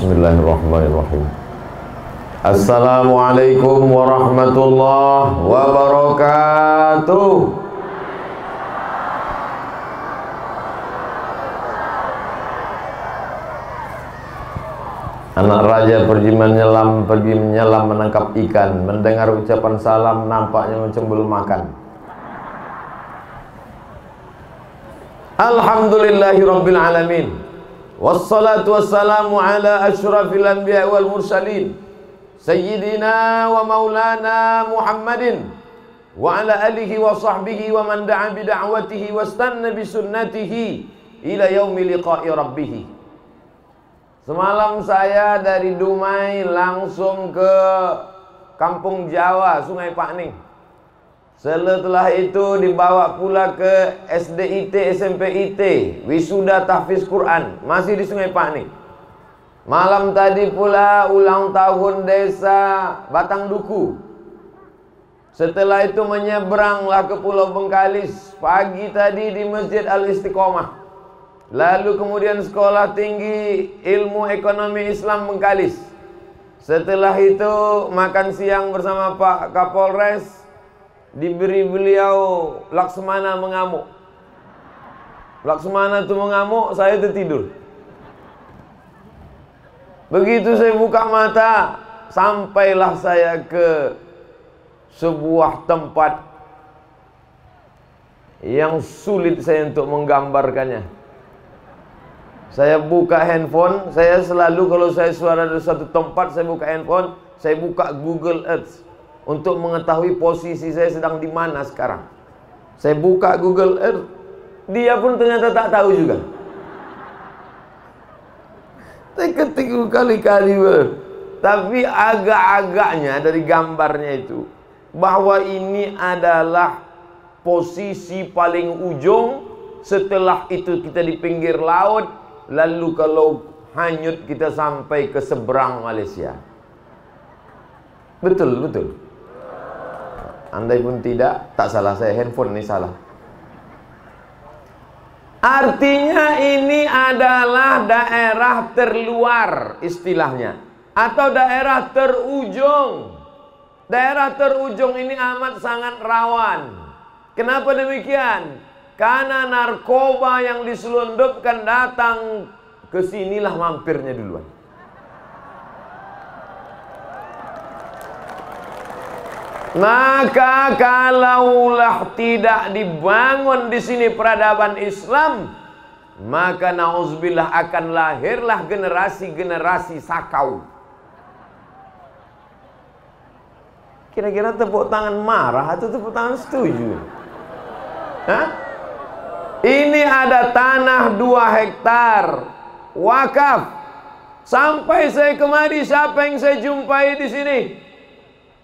Bismillahirrahmanirrahim. Assalamualaikum warahmatullahi wabarakatuh. Anak raja pergi menyelam menangkap ikan. Mendengar ucapan salam nampaknya mencembul makan. Alhamdulillahi rabbil alamin. Wassalatu wassalamu ala asyrafil anbiya wal mursalin Sayyidina wa maulana Muhammadin wa ala alihi wa sahbihi wa man da'a bida'watihi wa istanna bisunnatihi ila yaumi liqa'i rabbih. Semalam saya dari Dumai langsung ke Kampung Jawa, Sungai Pakning. Setelah itu dibawa pula ke SDIT, SMPIT, wisuda tahfiz Quran, masih di Sungai Pakning. Malam tadi pula ulang tahun desa Batang Duku. Setelah itu menyeberanglah ke Pulau Bengkalis. Pagi tadi di Masjid Al-Istiqomah. Lalu kemudian Sekolah Tinggi Ilmu Ekonomi Islam Bengkalis. Setelah itu makan siang bersama Pak Kapolres. Diberi beliau Laksmana mengamuk. Laksmana itu mengamuk, saya tertidur. Begitu saya buka mata, sampailah saya ke sebuah tempat yang sulit saya untuk menggambarkannya. Saya buka handphone, saya selalu kalau saya suara dari satu tempat, saya buka handphone, saya buka Google Earth untuk mengetahui posisi saya sedang di mana sekarang. Saya buka Google Earth, dia pun ternyata tak tahu juga. Saya ketik kali-kali, tapi agak-agaknya dari gambarnya itu bahwa ini adalah posisi paling ujung. Setelah itu kita di pinggir laut, lalu kalau hanyut kita sampai ke seberang Malaysia. Betul, betul. Andai pun tidak, tak salah saya, handphone ini salah. Artinya ini adalah daerah terluar istilahnya, atau daerah terujung. Daerah terujung ini amat sangat rawan. Kenapa demikian? Karena narkoba yang diselundupkan datang ke sinilah mampirnya duluan. Maka kalaulah tidak dibangun di sini peradaban Islam, maka nauzubillah akan lahirlah generasi-generasi sakau. Kira-kira tepuk tangan marah atau tepuk tangan setuju? Hah? Ini ada tanah 2 hektar wakaf. Sampai saya kemari, siapa yang saya jumpai di sini?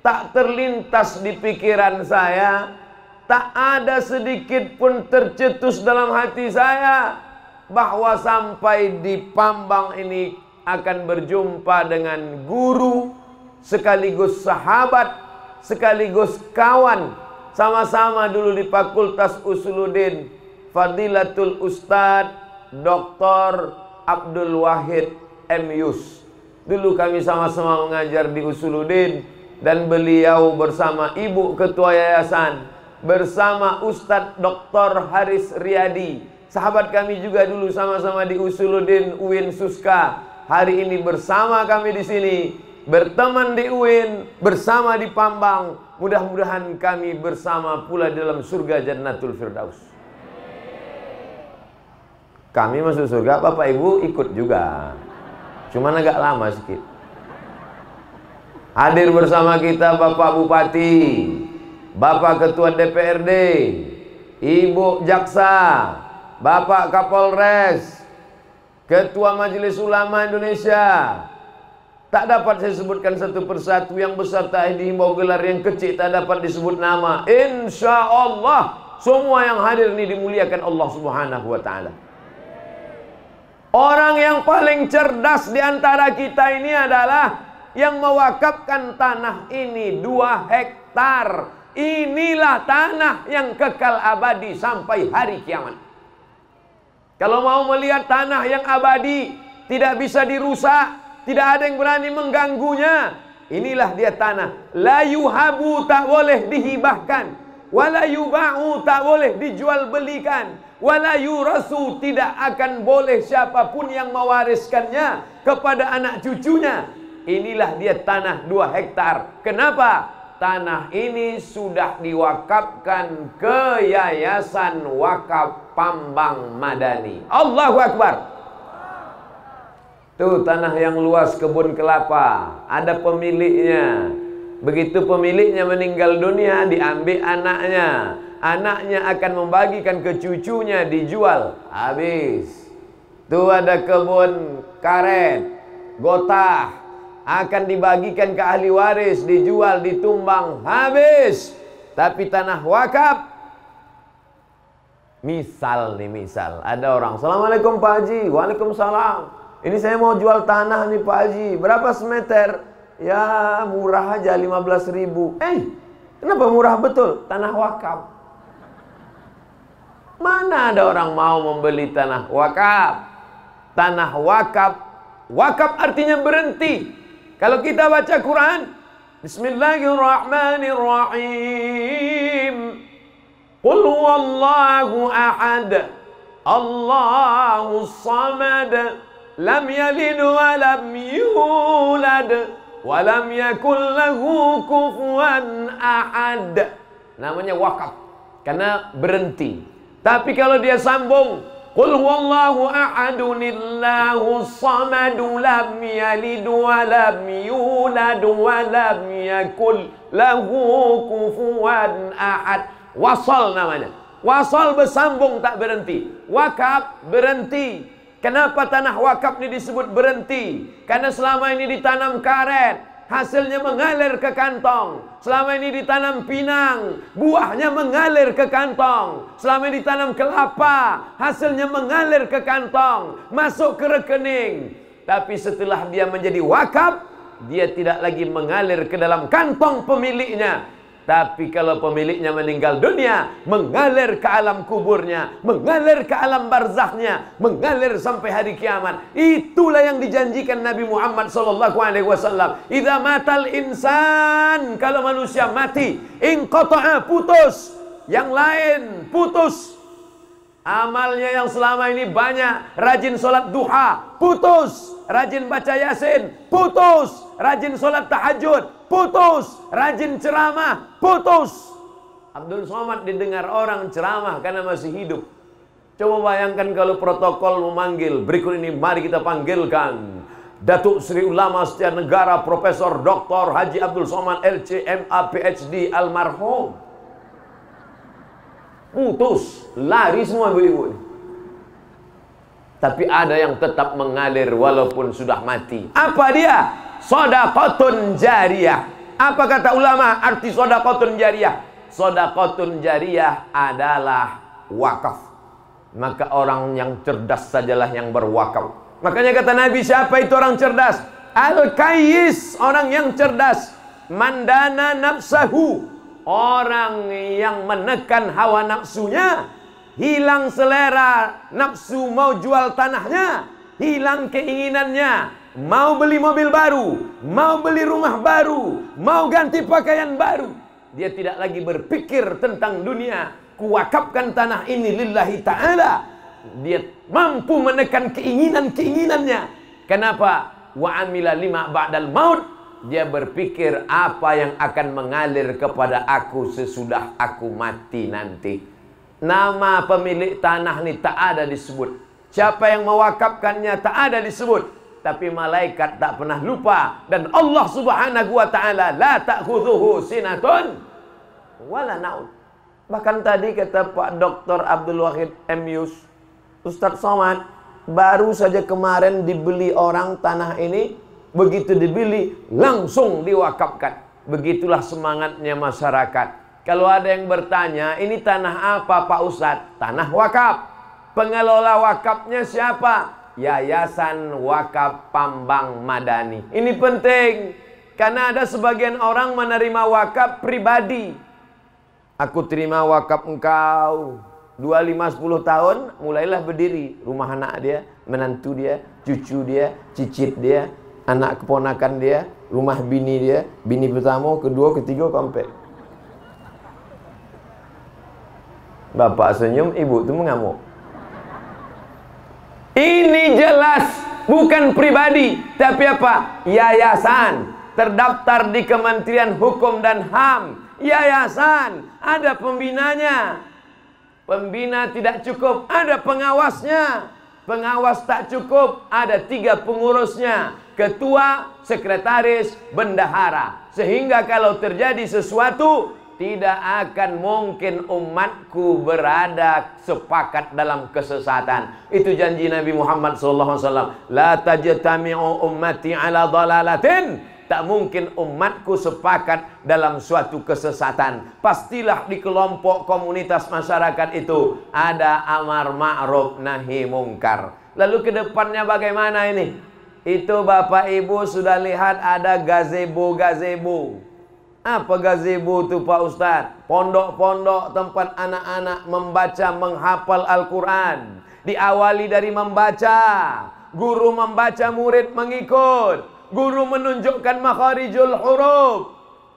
Tak terlintas di pikiran saya, tak ada sedikit pun tercetus dalam hati saya bahwa sampai di Pambang ini akan berjumpa dengan guru sekaligus sahabat sekaligus kawan, sama-sama dulu di Fakultas Usuluddin, Fadilatul Ustadz Dr. Abdul Wahid M. Yus. Dulu kami sama-sama mengajar di Usuluddin. Dan beliau bersama Ibu Ketua Yayasan, bersama Ustadz Dr. Haris Riyadi, sahabat kami juga dulu sama-sama di Usuluddin UIN Suska. Hari ini bersama kami di sini, berteman di UIN, bersama di Pambang. Mudah-mudahan kami bersama pula dalam surga Jannatul Firdaus. Kami masuk surga, Bapak Ibu ikut juga, cuman agak lama sedikit. Hadir bersama kita Bapak Bupati, Bapak Ketua DPRD, Ibu Jaksa, Bapak Kapolres, Ketua Majelis Ulama Indonesia. Tak dapat saya sebutkan satu persatu, yang besar tak dihimbau gelar, yang kecil tak dapat disebut nama. Insya Allah semua yang hadir ini dimuliakan Allah Subhanahu wa Ta'ala. Orang yang paling cerdas di antara kita ini adalah yang mewakafkan tanah ini 2 hektar. Inilah tanah yang kekal abadi sampai hari kiamat. Kalau mau melihat tanah yang abadi, tidak bisa dirusak, tidak ada yang berani mengganggunya. Inilah dia tanah. La yuhabu, tak boleh dihibahkan. Wala yuba'u, tak boleh dijual belikan. Wala yurasu, tidak akan boleh siapapun yang mewariskannya kepada anak cucunya. Inilah dia tanah 2 hektar. Kenapa? Tanah ini sudah diwakafkan ke Yayasan Wakaf Pambang Madani. Allahu Akbar. Tuh tanah yang luas kebun kelapa, ada pemiliknya. Begitu pemiliknya meninggal dunia, diambil anaknya. Anaknya akan membagikan ke cucunya, dijual, habis. Tuh ada kebun karet, gotah, akan dibagikan ke ahli waris, dijual, ditumbang, habis. Tapi tanah wakaf, misal ada orang, Assalamualaikum Pak Haji. Waalaikumsalam. Ini saya mau jual tanah nih Pak Haji, berapa semeter? Ya murah aja 15.000. Kenapa murah betul? Tanah wakaf. Mana ada orang mau membeli tanah wakaf? Tanah wakaf, wakaf artinya berhenti. Kalau kita baca Quran, Bismillahirrahmanirrahim. Qul huwallahu ahad, Allahus samad, lam yalid wa lam yulad wa lam yakul lahu kufuwan ahad. Namanya wakaf karena berhenti. Tapi kalau dia sambung, qul huwallahu ahadunillahus samadu, lam yalid wa lam yulad wa lam yakul lahu kufuwan ahad. Wasal namanya. Wasal bersambung, tak berhenti. Wakaf berhenti. Kenapa tanah wakaf ini disebut berhenti? Karena selama ini ditanam karet, hasilnya mengalir ke kantong. Selama ini ditanam pinang, buahnya mengalir ke kantong. Selama ini ditanam kelapa, hasilnya mengalir ke kantong, masuk ke rekening. Tapi setelah dia menjadi wakaf, dia tidak lagi mengalir ke dalam kantong pemiliknya. Tapi kalau pemiliknya meninggal dunia, mengalir ke alam kuburnya, mengalir ke alam barzahnya, mengalir sampai hari kiamat. Itulah yang dijanjikan Nabi Muhammad SAW. Idza matal insan, kalau manusia mati, inqata'a, putus. Yang lain putus. Amalnya yang selama ini banyak, rajin sholat duha, putus. Rajin baca yasin, putus. Rajin sholat tahajud, putus. Rajin ceramah, putus. Abdul Somad didengar orang ceramah karena masih hidup. Coba bayangkan kalau protokol memanggil, berikut ini mari kita panggilkan Datuk Sri Ulama Setia Negara Profesor Dr. Haji Abdul Somad LCMA PhD almarhum. Putus, lari semua ibu-ibu. Tapi ada yang tetap mengalir walaupun sudah mati. Apa dia? Shadaqatun jariyah. Apa kata ulama arti shadaqatun jariyah? Shadaqatun jariyah adalah wakaf. Maka orang yang cerdas sajalah yang berwakaf. Makanya kata Nabi, siapa itu orang cerdas? Al-Kayyis, orang yang cerdas. Mandana nafsahu, orang yang menekan hawa nafsunya. Hilang selera nafsu mau jual tanahnya, hilang keinginannya, mau beli mobil baru, mau beli rumah baru, mau ganti pakaian baru. Dia tidak lagi berpikir tentang dunia. Kuwakafkan tanah ini lillahi ta'ala. Dia mampu menekan keinginan-keinginannya. Kenapa? Wa amila lima ba'dal maut. Dia berpikir apa yang akan mengalir kepada aku sesudah aku mati nanti. Nama pemilik tanah ini tak ada disebut. Siapa yang mewakafkannya tak ada disebut. Tapi malaikat tak pernah lupa. Dan Allah subhanahu wa ta'ala la ta'khudhuhu sinatun wala naun. Bahkan tadi kata Pak Dr. Abdul Wahid M. Yus, Ustadz Somad, baru saja kemarin dibeli orang tanah ini. Begitu dibeli langsung diwakafkan. Begitulah semangatnya masyarakat. Kalau ada yang bertanya, ini tanah apa Pak Ustadz? Tanah wakaf. Pengelola wakafnya siapa? Yayasan Wakaf Pambang Madani. Ini penting, karena ada sebagian orang menerima wakaf pribadi. Aku terima wakaf engkau 25-10 tahun, mulailah berdiri rumah anak dia, menantu dia, cucu dia, cicit dia. anak keponakan dia, rumah bini dia, bini pertama, kedua, ketiga, keempat. Bapak senyum, ibu tu mengamuk. Ini jelas bukan pribadi, tapi apa? Yayasan, terdaftar di Kementerian Hukum dan HAM. Yayasan, ada pembinanya. Pembina tidak cukup, ada pengawasnya. Pengawas tak cukup, ada 3 pengurusnya. Ketua, sekretaris, bendahara. Sehingga kalau terjadi sesuatu, tidak akan mungkin umatku berada sepakat dalam kesesatan. Itu janji Nabi Muhammad SAW. La tajtami'u ummati ala dhalalatin. Tak mungkin umatku sepakat dalam suatu kesesatan. Pastilah di kelompok komunitas masyarakat itu ada amar ma'ruf nahi mungkar. Lalu ke depannya bagaimana ini? Itu Bapak Ibu sudah lihat ada gazebo-gazebo. Apa gazebo itu Pak Ustadz? Pondok-pondok tempat anak-anak membaca, menghafal Al-Quran. Diawali dari membaca. Guru membaca, murid mengikut. Guru menunjukkan makharijul huruf.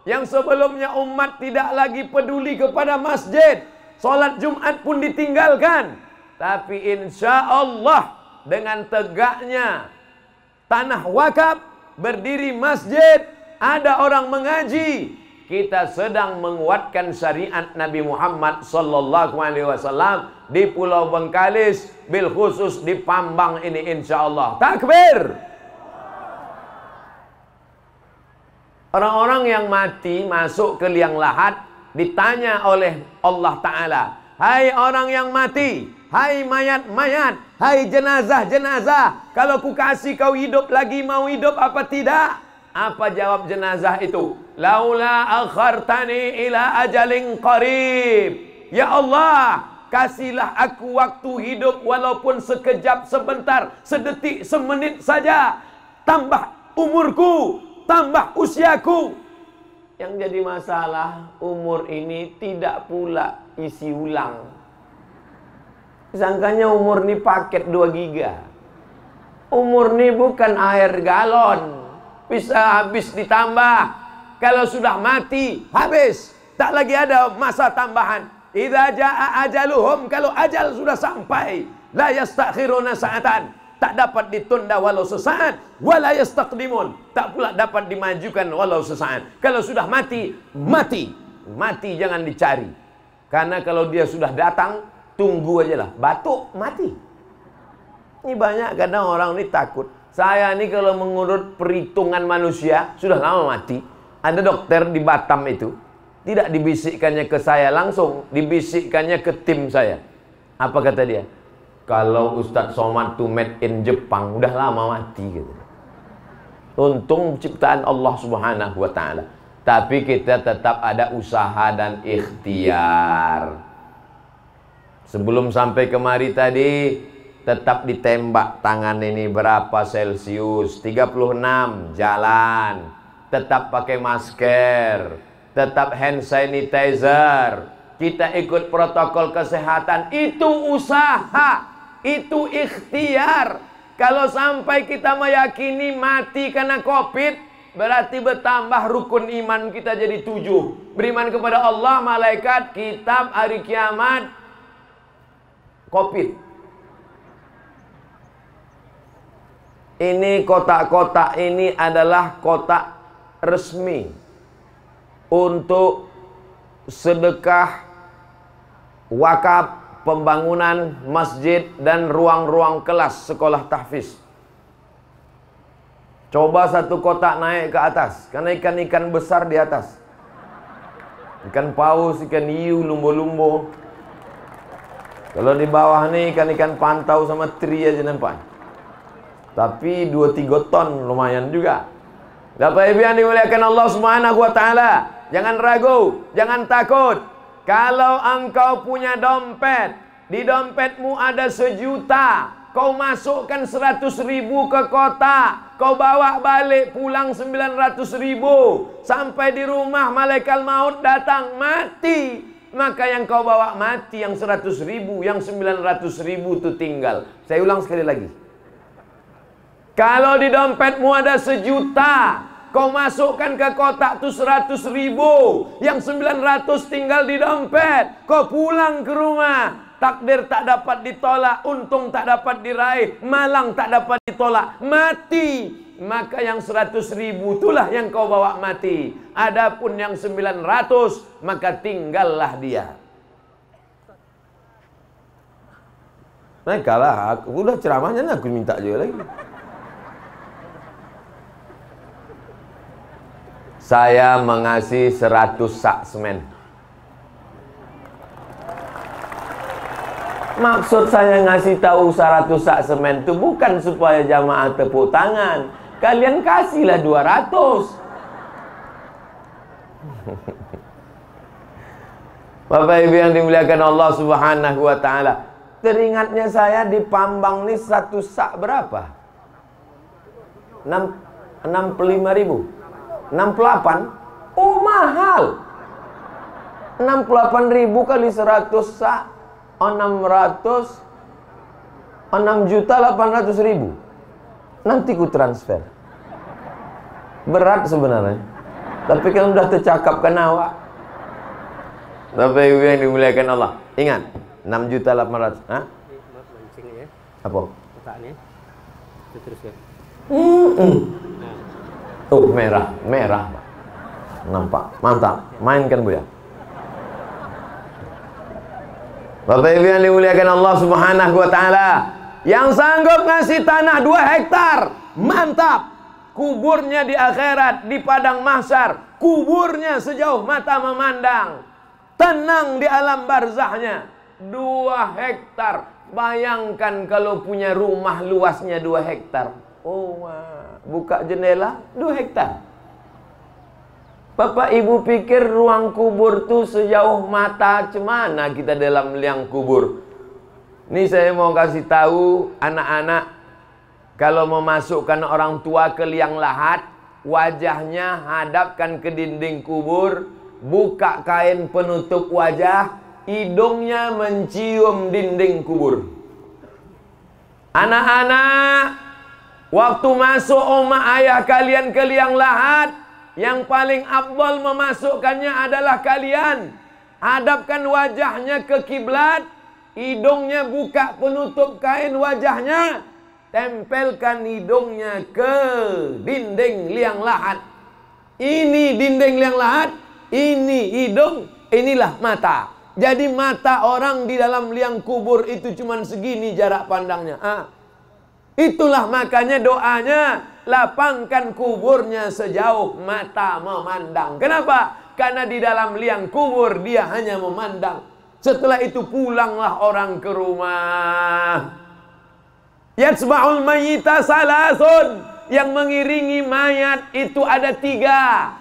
Yang sebelumnya umat tidak lagi peduli kepada masjid. Solat Jumat pun ditinggalkan. Tapi insya Allah dengan tegaknya tanah wakaf, berdiri masjid, ada orang mengaji, kita sedang menguatkan syariat Nabi Muhammad sallallahu alaihi wasallam di Pulau Bengkalis, bil khusus di Pambang ini insya Allah. Takbir. Orang-orang yang mati masuk ke liang lahat ditanya oleh Allah Ta'ala, hai orang yang mati, hai mayat-mayat, hai jenazah-jenazah, kalau ku kasih kau hidup lagi, mau hidup apa tidak? Apa jawab jenazah itu? Laula akhartani ila ajalin qarib. Ya Allah, kasihlah aku waktu hidup walaupun sekejap, sebentar, sedetik, semenit saja. Tambah umurku, tambah usiaku. Yang jadi masalah, umur ini tidak pula isi ulang. Sangkanya umur ini paket 2 giga. Umur ini bukan air galon, bisa habis ditambah. Kalau sudah mati, habis. Tak lagi ada masa tambahan. Idza jaa ajaluhum, kalau ajal sudah sampai, la yastakhiruna sa'atan, tak dapat ditunda walau sesaat, wala yastaqdimun, tak pula dapat dimajukan walau sesaat. Kalau sudah mati, mati. Mati jangan dicari. Karena kalau dia sudah datang, tunggu aja lah. Batuk, mati. Ini banyak kadang orang ini takut. Saya ini kalau mengurut perhitungan manusia, sudah lama mati. Ada dokter di Batam itu, tidak dibisikkannya ke saya langsung, dibisikkannya ke tim saya. Apa kata dia? Kalau Ustadz Somad itu made in Jepang, udah lama mati gitu. Untung ciptaan Allah Subhanahu wa Ta'ala. Tapi kita tetap ada usaha dan ikhtiar. Sebelum sampai kemari tadi, tetap ditembak tangan ini berapa Celcius, 36, jalan. Tetap pakai masker, tetap hand sanitizer. Kita ikut protokol kesehatan, itu usaha. Itu ikhtiar. Kalau sampai kita meyakini mati karena COVID, berarti bertambah rukun iman kita jadi 7. Beriman kepada Allah, malaikat, kitab, hari kiamat, COVID. Ini kotak-kotak ini adalah kotak resmi untuk sedekah, wakaf, pembangunan masjid dan ruang-ruang kelas sekolah tahfiz. Coba satu kotak naik ke atas, karena ikan-ikan besar di atas. Ikan paus, ikan hiu, lumbo-lumbo. Kalau di bawah nih ikan-ikan pantau sama teri aja nampak. Tapi 2-3 ton lumayan juga. Bapak Ibu yang dimuliakan Allah Subhanahu wa Ta'ala, jangan ragu, jangan takut. Kalau engkau punya dompet, di dompetmu ada 1 juta, kau masukkan 100.000 ke kotak, kau bawa balik pulang 900.000, sampai di rumah malaikat maut datang, mati. Maka yang kau bawa mati, yang 100.000, yang 900.000 itu tinggal. Saya ulang sekali lagi. Kalau di dompetmu ada 1 juta, kau masukkan ke kotak tuh 100.000, yang 900 tinggal di dompet. Kau pulang ke rumah, takdir tak dapat ditolak, untung tak dapat diraih, malang tak dapat ditolak, mati. Maka yang 100.000 itulah yang kau bawa mati. Adapun yang 900, maka tinggallah dia. Nah, kalah, aku udah ceramahnya, aku minta juga lagi. Saya mengasih 100 sak semen. Maksud saya ngasih tahu 100 sak semen itu bukan supaya jamaah tepuk tangan. Kalian kasihlah 200. Bapak Ibu yang dimuliakan Allah Subhanahu wa taala. Teringatnya saya di Pambang nih 1 sak berapa? 65.000. 68. Oh, mahal. 68.000 kali 100 sak. 6.800.000. Nanti ku transfer. Berat sebenarnya, tapi kan udah tercakapkan awak. Bapak Ibu yang dimuliakan Allah, ingat 6.800.000. Hah? Apa? Kotaknya. Teruskan. Tuh merah, merah. Nampak, mantap. Mainkan Bu ya. Bapak Ibu yang dimuliakan Allah Subhanahu wa taala, yang sanggup ngasih tanah 2 hektar, mantap. Kuburnya di akhirat, di padang mahsyar, kuburnya sejauh mata memandang. Tenang di alam barzahnya. 2 hektar. Bayangkan kalau punya rumah luasnya 2 hektar. Oh, buka jendela 2 hektar. Bapak Ibu pikir ruang kubur tuh sejauh mata cemana kita dalam liang kubur? Ini saya mau kasih tahu anak-anak, kalau memasukkan orang tua ke liang lahat, wajahnya hadapkan ke dinding kubur, buka kain penutup wajah, hidungnya mencium dinding kubur. Anak-anak, waktu masuk oma ayah kalian ke liang lahat, yang paling afdal memasukkannya adalah kalian hadapkan wajahnya ke kiblat, hidungnya buka penutup kain wajahnya, tempelkan hidungnya ke dinding liang lahat. Ini dinding liang lahat, ini hidung, inilah mata. Jadi mata orang di dalam liang kubur itu cuma segini jarak pandangnya. Itulah makanya doanya, lapangkan kuburnya sejauh mata memandang. Kenapa? Karena di dalam liang kubur dia hanya memandang. Setelah itu pulanglah orang ke rumah. Yatsba'ul mayyita salasun. Yang mengiringi mayat itu ada 3.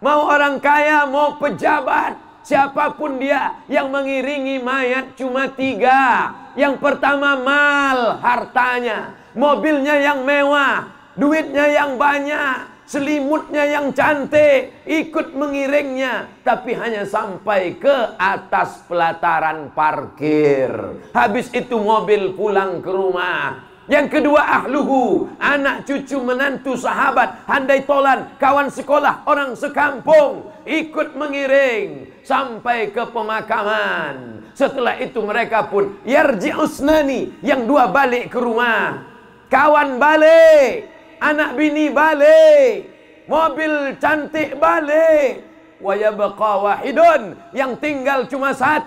Mau orang kaya, mau pejabat, siapapun dia, yang mengiringi mayat cuma 3. Yang pertama mal, hartanya. Mobilnya yang mewah, duitnya yang banyak, selimutnya yang cantik, ikut mengiringnya, tapi hanya sampai ke atas pelataran parkir. Habis itu mobil pulang ke rumah. Yang kedua ahluhu, anak cucu menantu sahabat, handai tolan, kawan sekolah, orang sekampung, ikut mengiring sampai ke pemakaman. Setelah itu mereka pun yarji'usnani, yang 2 balik ke rumah. Kawan balik, anak bini balik, mobil cantik balik. Wa yabqa wahidun, yang tinggal cuma 1.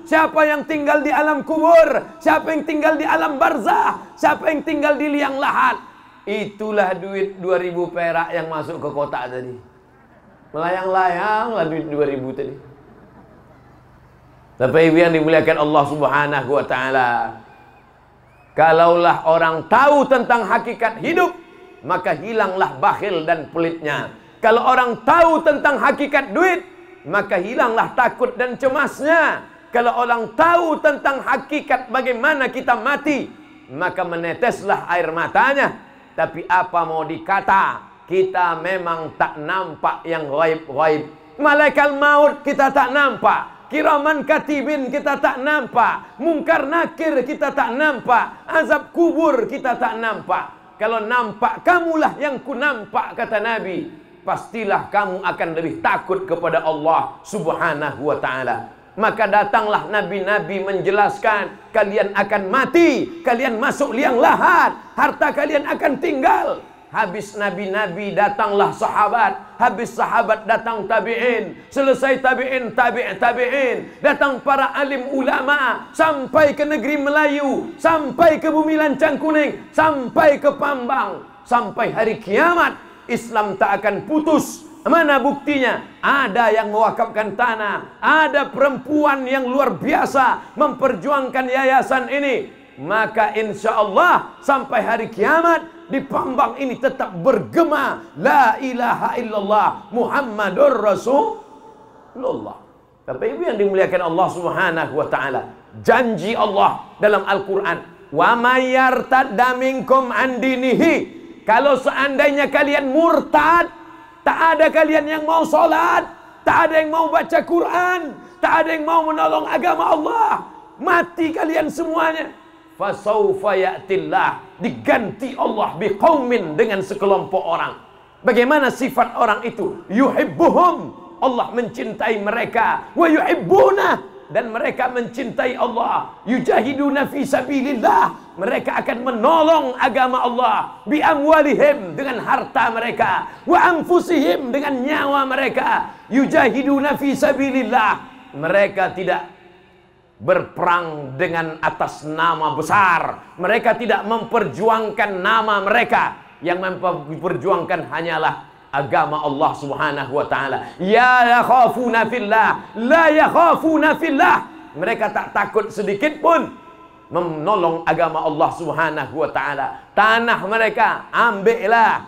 Siapa yang tinggal di alam kubur? Siapa yang tinggal di alam barzah? Siapa yang tinggal di liang lahat? Itulah duit 2.000 perak yang masuk ke kotak tadi. Melayang-layang lah duit 2.000 tadi. Bapak Ibu yang dimuliakan Allah Subhanahu wa taala, kalaulah orang tahu tentang hakikat hidup, maka hilanglah bakhil dan pelitnya. Kalau orang tahu tentang hakikat duit, maka hilanglah takut dan cemasnya. Kalau orang tahu tentang hakikat bagaimana kita mati, maka meneteslah air matanya. Tapi apa mau dikata, kita memang tak nampak yang gaib-gaib. Malaikat maut kita tak nampak, kiraman katibin kita tak nampak, mungkar nakir kita tak nampak, azab kubur kita tak nampak. Kalau nampak kamulah yang ku nampak, kata Nabi, pastilah kamu akan lebih takut kepada Allah Subhanahu wa ta'ala. Maka datanglah nabi-nabi menjelaskan, kalian akan mati, kalian masuk liang lahat, harta kalian akan tinggal. Habis nabi-nabi datanglah sahabat, habis sahabat datang tabi'in, selesai tabi'in, tabi'in, datang para alim ulama, sampai ke negeri Melayu, sampai ke bumi Lancang Kuning, sampai ke Pambang, sampai hari kiamat Islam tak akan putus. Mana buktinya? Ada yang mewakafkan tanah, ada perempuan yang luar biasa memperjuangkan yayasan ini. Maka insya Allah sampai hari kiamat di Pambang ini tetap bergema la ilaha illallah Muhammadur Rasulullah. Bapak Ibu yang dimuliakan Allah Subhanahu wa ta'ala, janji Allah dalam Al-Quran, wa may yartadda minkum an dinihi, kalau seandainya kalian murtad, tak ada kalian yang mau sholat, tak ada yang mau baca Quran, tak ada yang mau menolong agama Allah, mati kalian semuanya. Fasaufa ya'tillah, diganti Allah biqaumin, dengan sekelompok orang. Bagaimana sifat orang itu? Yuhibbuhum, Allah mencintai mereka, wa yuhibbuna, dan mereka mencintai Allah. Yujahiduna fi sabilillah, mereka akan menolong agama Allah. Bi amwalihim, dengan harta mereka. Wa anfusihim, dengan nyawa mereka. Yujahiduna fi sabilillah, mereka tidak berperang dengan atas nama besar. Mereka tidak memperjuangkan nama mereka. Yang memperjuangkan hanyalah agama Allah Subhanahu wa ta'ala. Ya yakhafuna fillah, la yakhafuna fillah, mereka tak takut sedikit pun menolong agama Allah Subhanahu wa ta'ala. Tanah mereka ambillah,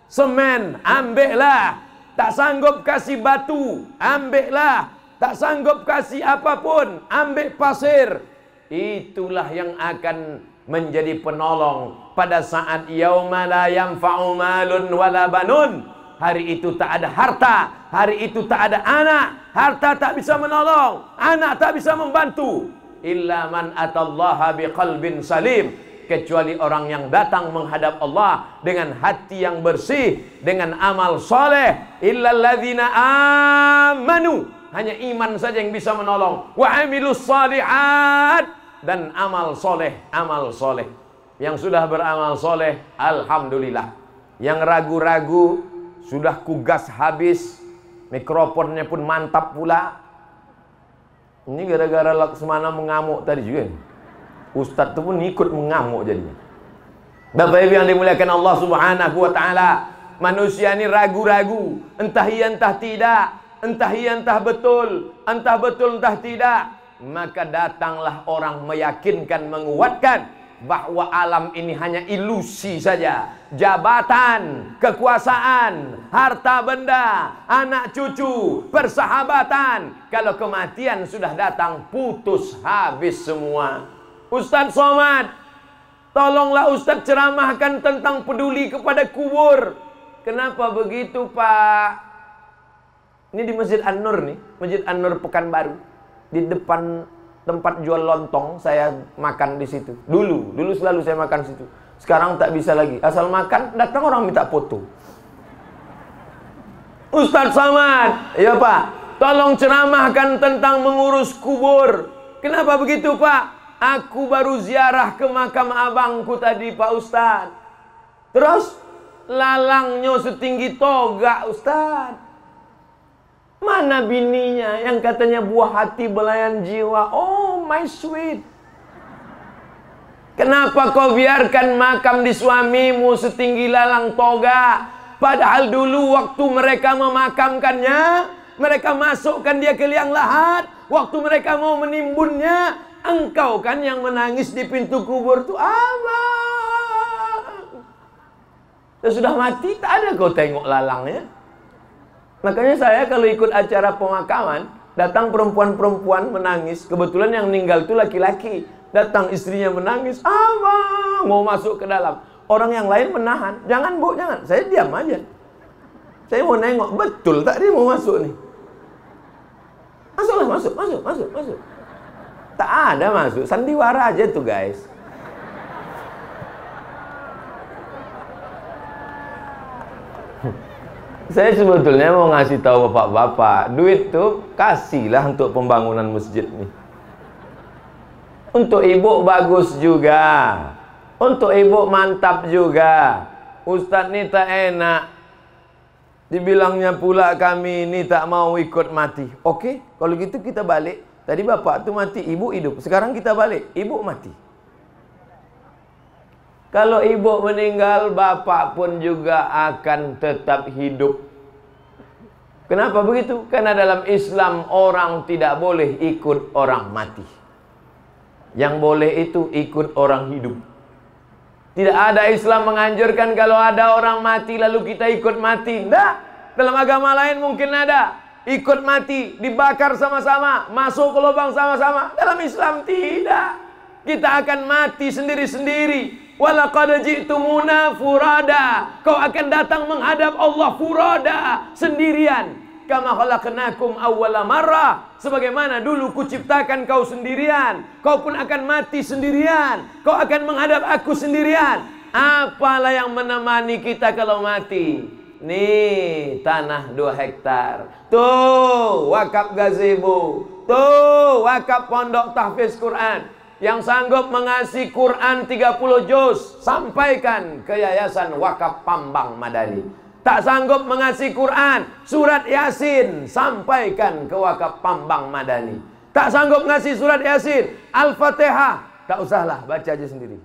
semen ambillah, tak sanggup kasih batu ambillah, tak sanggup kasih apapun, ambil pasir. Itulah yang akan menjadi penolong pada saat yauma la yanfa'u malun wala banun. Hari itu tak ada harta, hari itu tak ada anak, harta tak bisa menolong, anak tak bisa membantu. Illa man atallaha biqalbin salim, kecuali orang yang datang menghadap Allah dengan hati yang bersih, dengan amal soleh. Illalladzina amanu, hanya iman saja yang bisa menolong. Wa amilus shalihat, dan amal soleh, amal soleh. Yang sudah beramal soleh, alhamdulillah. Yang ragu-ragu, sudah kugas habis, mikrofonnya pun mantap pula. Ini gara-gara Laksmana mengamuk tadi juga. Ustadz itu pun ikut mengamuk jadinya. Bapak Ibu yang dimuliakan Allah Subhanahu wa ta'ala, manusia ini ragu-ragu, entah iya entah tidak, entah iya entah betul, entah tidak. Maka datanglah orang meyakinkan, menguatkan bahwa alam ini hanya ilusi saja. Jabatan, kekuasaan, harta benda, anak cucu, persahabatan. Kalau kematian sudah datang, putus habis semua. Ustadz Somad, tolonglah Ustadz ceramahkan tentang peduli kepada kubur. Kenapa begitu Pak? Ini di Masjid An-Nur nih, Masjid An-Nur Pekanbaru. Di depan tempat jual lontong, saya makan di situ. Dulu selalu saya makan situ. Sekarang tak bisa lagi. Asal makan, datang orang minta foto. Ustadz Samad, ya Pak, tolong ceramahkan tentang mengurus kubur. Kenapa begitu Pak? Aku baru ziarah ke makam abangku tadi Pak Ustadz. Terus lalangnya setinggi toga Ustadz. Mana bininya yang katanya buah hati belayan jiwa? Oh my sweet, kenapa kau biarkan makam di suamimu setinggi lalang toga? Padahal dulu waktu mereka memakamkannya, mereka masukkan dia ke liang lahat. Waktu mereka mau menimbunnya, engkau kan yang menangis di pintu kubur tuh. Abang, sudah mati, tak ada kau tengok lalangnya. Makanya saya kalau ikut acara pemakaman, datang perempuan-perempuan menangis. Kebetulan yang meninggal itu laki-laki. Datang istrinya menangis, abang, mau masuk ke dalam. Orang yang lain menahan. Jangan Bu, jangan. Saya diam aja. Saya mau nengok, betul tak dia mau masuk nih? Masuklah, masuk. Tak ada masuk, sandiwara aja tuh guys. Saya sebetulnya mau ngasih tahu bapak-bapak, duit tuh kasihlah untuk pembangunan masjid nih. Untuk ibu bagus juga, untuk ibu mantap juga. Ustadz ini tak enak, dibilangnya pula kami ini tak mau ikut mati. Oke, kalau gitu kita balik. Tadi bapak tuh mati, ibu hidup. Sekarang kita balik, ibu mati. Kalau ibu meninggal, bapak pun juga akan tetap hidup. Kenapa begitu? Karena dalam Islam orang tidak boleh ikut orang mati. Yang boleh itu ikut orang hidup. Tidak ada Islam menganjurkan kalau ada orang mati lalu kita ikut mati. Tidak. Dalam agama lain mungkin ada. Ikut mati, dibakar sama-sama, masuk ke lubang sama-sama. Dalam Islam tidak. Kita akan mati sendiri-sendiri. Walaqad ji'tumuna furada. Kau akan datang menghadap Allah furada, sendirian. Kama khalaqnakum awwala marrah. Sebagaimana dulu kuciptakan kau sendirian, kau pun akan mati sendirian. Kau akan menghadap aku sendirian. Apalah yang menemani kita kalau mati? Nih, tanah 2 hektar. Tuh, wakaf gazebo. Tuh, wakaf pondok tahfiz Quran. Yang sanggup mengasih Quran 30 juz, sampaikan ke Yayasan Wakaf Pambang Madani. Tak sanggup mengasih Quran, surat Yasin, sampaikan ke Wakaf Pambang Madani. Tak sanggup ngasih surat Yasin, Al-Fatihah, tak usahlah, baca aja sendiri.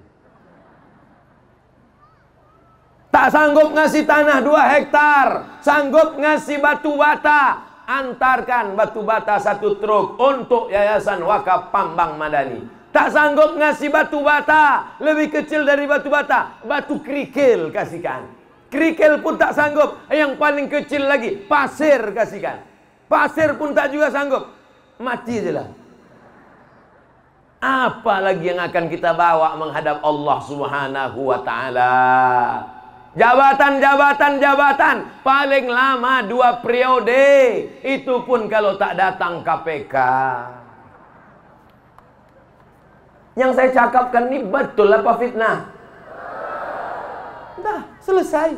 Tak sanggup ngasih tanah 2 hektar, sanggup ngasih batu bata, antarkan batu bata 1 truk untuk Yayasan Wakaf Pambang Madani. Tak sanggup ngasih batu bata, lebih kecil dari batu bata, batu kerikil kasihkan. Kerikil pun tak sanggup, yang paling kecil lagi, pasir kasihkan. Pasir pun tak juga sanggup, mati aja lah. Apa lagi yang akan kita bawa menghadap Allah Subhanahu wa ta'ala? Jabatan, paling lama 2 periode. Itu pun kalau tak datang KPK. Yang saya cakapkan ini betul apa fitnah? Dah, selesai.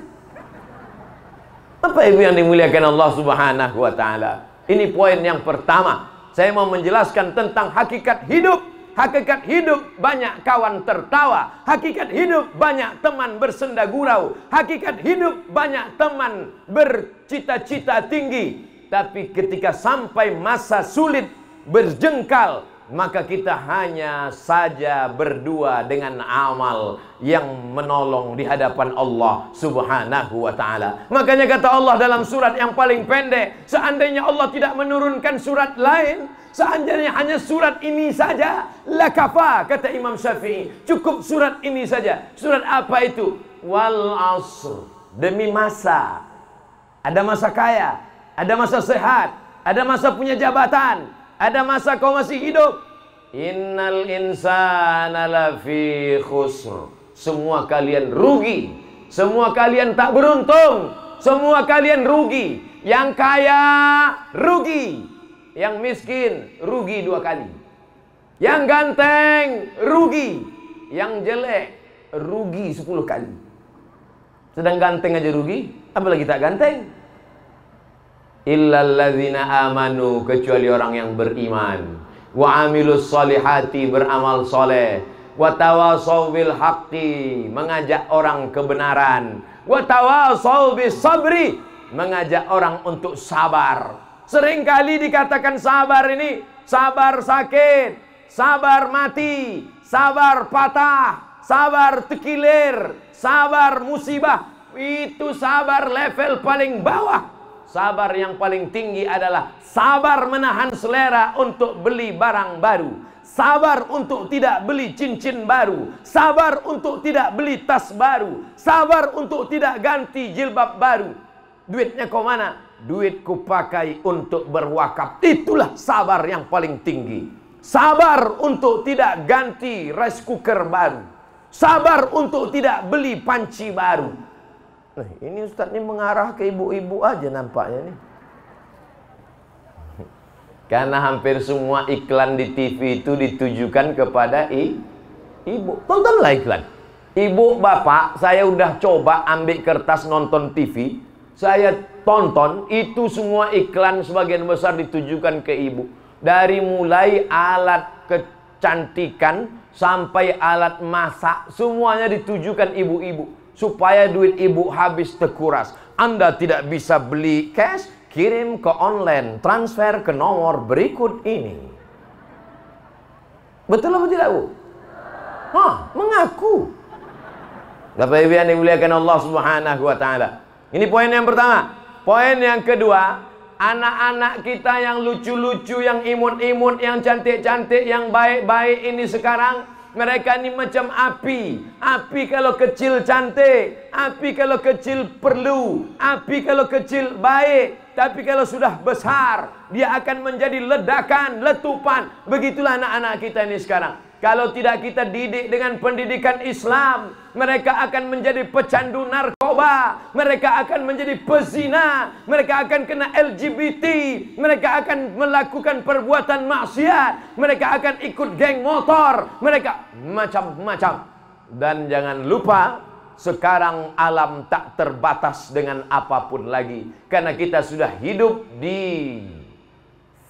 Apa ibu yang dimuliakan Allah Subhanahu wa ta'ala? Ini poin yang pertama. Saya mau menjelaskan tentang hakikat hidup. Hakikat hidup banyak kawan tertawa. Hakikat hidup banyak teman bersenda gurau. Hakikat hidup banyak teman bercita-cita tinggi. Tapi ketika sampai masa sulit berjengkal, maka kita hanya saja berdua dengan amal yang menolong di hadapan Allah Subhanahu wa ta'ala. Makanya kata Allah dalam surat yang paling pendek, seandainya Allah tidak menurunkan surat lain, seandainya hanya surat ini saja, lakafa, kata Imam Syafi'i, cukup surat ini saja. Surat apa itu? Wal asr, demi masa. Ada masa kaya, ada masa sehat, ada masa punya jabatan, ada masa kau masih hidup. Innal insana lafi khusr. Semua kalian rugi. Semua kalian tak beruntung. Semua kalian rugi. Yang kaya rugi. Yang miskin rugi 2 kali. Yang ganteng rugi. Yang jelek rugi 10 kali. Sedang ganteng aja rugi, apalagi tak ganteng. Illal ladzina amanu, kecuali orang yang beriman. Wa amilus solihati, beramal soleh. Wa tawasaw bil haqqi, mengajak orang kebenaran. Wa tawasaw bis sabri, mengajak orang untuk sabar. Seringkali dikatakan sabar ini, sabar sakit, sabar mati, sabar patah, sabar tekilir, sabar musibah. Itu sabar level paling bawah. Sabar yang paling tinggi adalah sabar menahan selera untuk beli barang baru. Sabar untuk tidak beli cincin baru. Sabar untuk tidak beli tas baru. Sabar untuk tidak ganti jilbab baru. Duitnya kau mana? Duitku pakai untuk berwakaf. Itulah sabar yang paling tinggi. Sabar untuk tidak ganti rice cooker baru. Sabar untuk tidak beli panci baru. Nah, ini Ustadz ini mengarah ke ibu-ibu aja nampaknya nih. Karena hampir semua iklan di TV itu ditujukan kepada ibu. Tontonlah iklan. Ibu, bapak, saya udah coba ambil kertas nonton TV. saya tonton, itu semua iklan sebagian besar ditujukan ke ibu. Dari mulai alat kecantikan sampai alat masak, semuanya ditujukan ibu-ibu. Supaya duit ibu habis terkuras. Anda tidak bisa beli cash, kirim ke online, transfer ke nomor berikut ini. Betul apa tidak, Bu? Mengaku. Bapak Ibu yang dimuliakan Allah Subhanahu wa taala. Ini poin yang pertama. Poin yang kedua, anak-anak kita yang lucu-lucu, yang imut-imut, yang cantik-cantik, yang baik-baik ini sekarang, mereka ini macam api. Api kalau kecil cantik, api kalau kecil perlu, api kalau kecil baik. Tapi kalau sudah besar, dia akan menjadi ledakan, letupan. Begitulah anak-anak kita ini sekarang. Kalau tidak kita didik dengan pendidikan Islam, mereka akan menjadi pecandu narkoba, mereka akan menjadi pezina, mereka akan kena LGBT, mereka akan melakukan perbuatan maksiat, mereka akan ikut geng motor, mereka macam-macam. Dan jangan lupa, sekarang alam tak terbatas dengan apapun lagi, karena kita sudah hidup di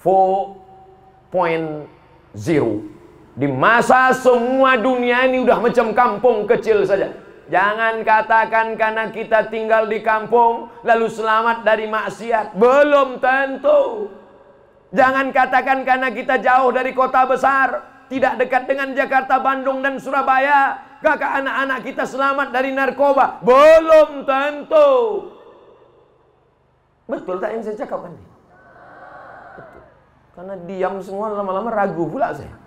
4.0. Di masa semua dunia ini udah macam kampung kecil saja. Jangan katakan karena kita tinggal di kampung lalu selamat dari maksiat. Belum tentu. Jangan katakan karena kita jauh dari kota besar, tidak dekat dengan Jakarta, Bandung, dan Surabaya, kakak anak-anak kita selamat dari narkoba. Belum tentu. Betul tak yang saya cakap ini? Betul. Karena diam semua, lama-lama ragu pula saya.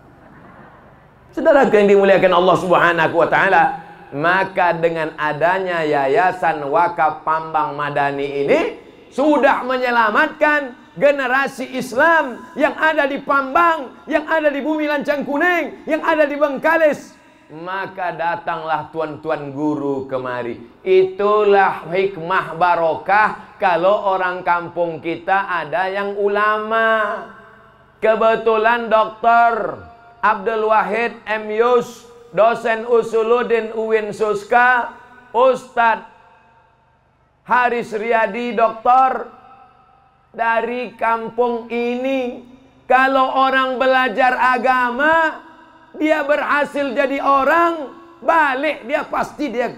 Saudara yang dimuliakan Allah Subhanahu wa taala, maka dengan adanya Yayasan Wakaf Pambang Madani ini sudah menyelamatkan generasi Islam yang ada di Pambang, yang ada di Bumi Lancang Kuning, yang ada di Bengkalis. Maka datanglah tuan-tuan guru kemari. Itulah hikmah barokah kalau orang kampung kita ada yang ulama. Kebetulan Dr. Abdul Wahid M. Yus, dosen Usuluddin UIN Suska, Ustadz Haris Riyadi, doktor dari kampung ini. Kalau orang belajar agama, dia berhasil jadi orang, balik dia pasti dia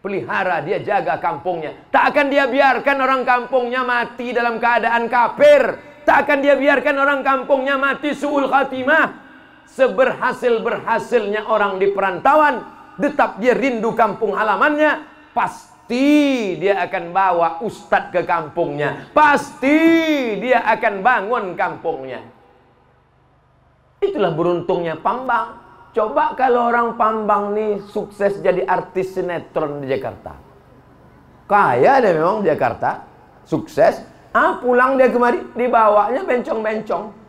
pelihara, dia jaga kampungnya. Tak akan dia biarkan orang kampungnya mati dalam keadaan kafir. Tak akan dia biarkan orang kampungnya mati su'ul khatimah. Seberhasil-berhasilnya orang di perantauan, tetap dia rindu kampung halamannya, pasti dia akan bawa ustadz ke kampungnya, pasti dia akan bangun kampungnya. Itulah beruntungnya Pambang. Coba kalau orang Pambang nih sukses jadi artis sinetron di Jakarta. Kaya dia memang di Jakarta, sukses. Pulang dia kemari, dibawanya bencong-bencong.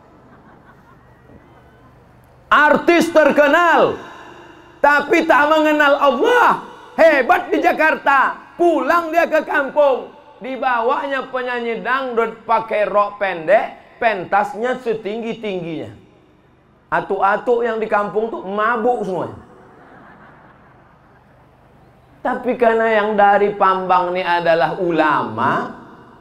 Artis terkenal, tapi tak mengenal Allah. Hebat di Jakarta, pulang dia ke kampung, dibawanya penyanyi dangdut pakai rok pendek, pentasnya setinggi-tingginya. Atuk-atuk yang di kampung tuh mabuk semuanya. Tapi karena yang dari Pambang ini adalah ulama,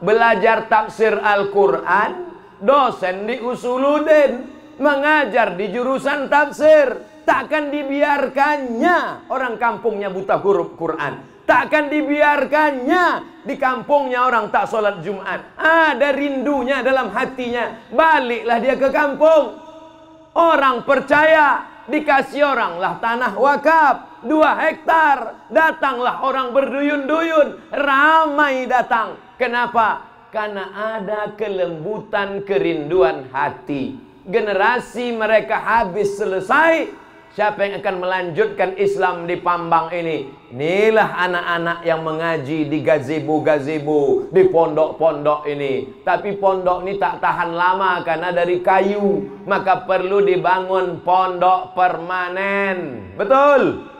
belajar tafsir Al-Quran, dosen di Usuluddin, mengajar di jurusan tafsir, takkan dibiarkannya orang kampungnya buta huruf Quran. Takkan dibiarkannya di kampungnya orang tak sholat Jumat. Ada rindunya dalam hatinya, baliklah dia ke kampung. Orang percaya, dikasih orang lah tanah wakaf 2 hektar. Datanglah orang berduyun-duyun, ramai datang. Kenapa? Karena ada kelembutan, kerinduan hati. Generasi mereka habis selesai, siapa yang akan melanjutkan Islam di Pambang ini? Inilah anak-anak yang mengaji di gazebo-gazebo, di pondok-pondok ini. Tapi pondok ini tak tahan lama karena dari kayu, maka perlu dibangun pondok permanen. Betul?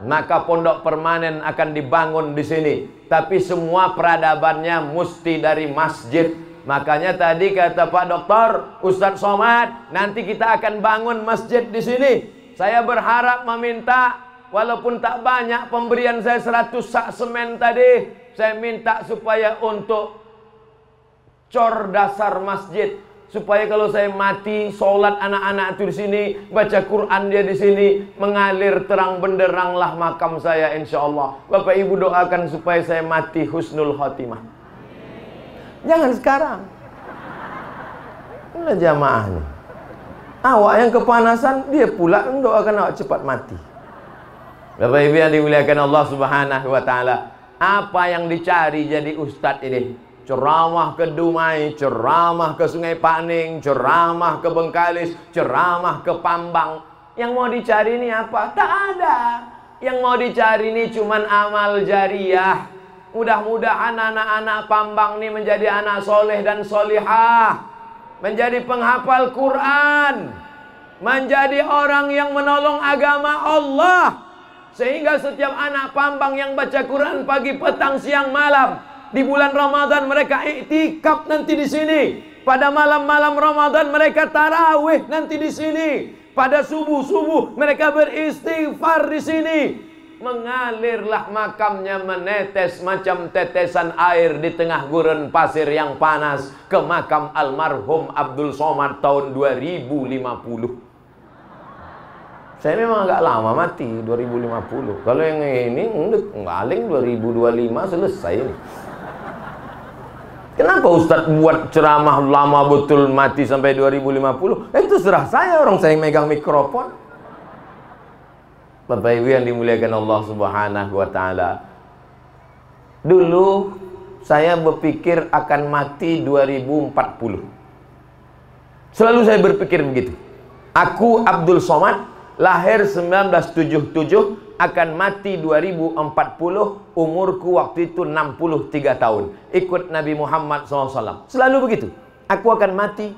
Maka pondok permanen akan dibangun di sini. Tapi semua peradabannya mesti dari masjid. Makanya tadi kata Pak Doktor Ustadz Somad, nanti kita akan bangun masjid di sini. Saya berharap meminta, walaupun tak banyak pemberian saya 100 sak semen tadi, saya minta supaya untuk cor dasar masjid, supaya kalau saya mati, sholat anak-anak itu di sini, baca Quran dia di sini, mengalir terang benderanglah makam saya insya Allah. Bapak Ibu doakan supaya saya mati husnul khotimah. Jangan sekarang. Inilah jamaah nih. Awak yang kepanasan, dia pula mendoakan awak cepat mati. Bapak Ibu yang dimuliakan Allah Subhanahu wa taala, apa yang dicari jadi ustadz ini? Ceramah ke Dumai, ceramah ke Sungai Paning, ceramah ke Bengkalis, ceramah ke Pambang. Yang mau dicari ini apa? Tak ada. Yang mau dicari ini cuman amal jariah. Mudah-mudahan anak-anak Pambang ini menjadi anak soleh dan solihah, menjadi penghafal Quran, menjadi orang yang menolong agama Allah, sehingga setiap anak Pambang yang baca Quran pagi, petang, siang, malam, di bulan Ramadan mereka iktikaf nanti di sini. Pada malam-malam Ramadan mereka tarawih nanti di sini. Pada subuh-subuh mereka beristighfar di sini. Mengalirlah makamnya, menetes macam tetesan air di tengah gurun pasir yang panas ke makam almarhum Abdul Somad tahun 2050. Saya memang agak lama mati 2050. Kalau yang ini paling 2025 selesai ini. Kenapa Ustadz buat ceramah lama betul mati sampai 2050? Itu serah saya, orang saya megang mikrofon. Bapak Ibu yang dimuliakan Allah Subhanahu wa taala. Dulu saya berpikir akan mati 2040. Selalu saya berpikir begitu. Aku Abdul Somad, lahir 1977, akan mati 2040, umurku waktu itu 63 tahun. Ikut Nabi Muhammad SAW. Selalu begitu. Aku akan mati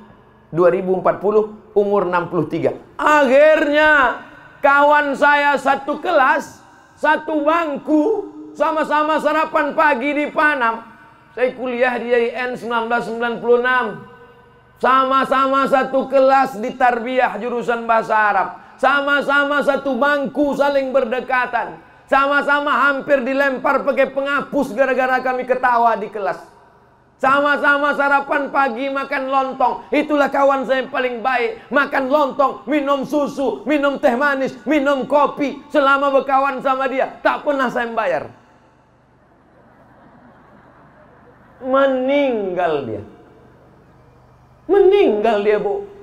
2040, umur 63. Akhirnya kawan saya satu kelas, satu bangku, sama-sama sarapan pagi di Panam. Saya kuliah di IAIN 1996. Sama-sama satu kelas di tarbiyah jurusan bahasa Arab. Sama-sama satu bangku, saling berdekatan. Sama-sama hampir dilempar pakai penghapus gara-gara kami ketawa di kelas. Sama-sama sarapan pagi, makan lontong. Itulah kawan saya yang paling baik. Makan lontong, minum susu, minum teh manis, minum kopi. Selama berkawan sama dia, tak pernah saya bayar. Meninggal dia. Meninggal dia, Bu.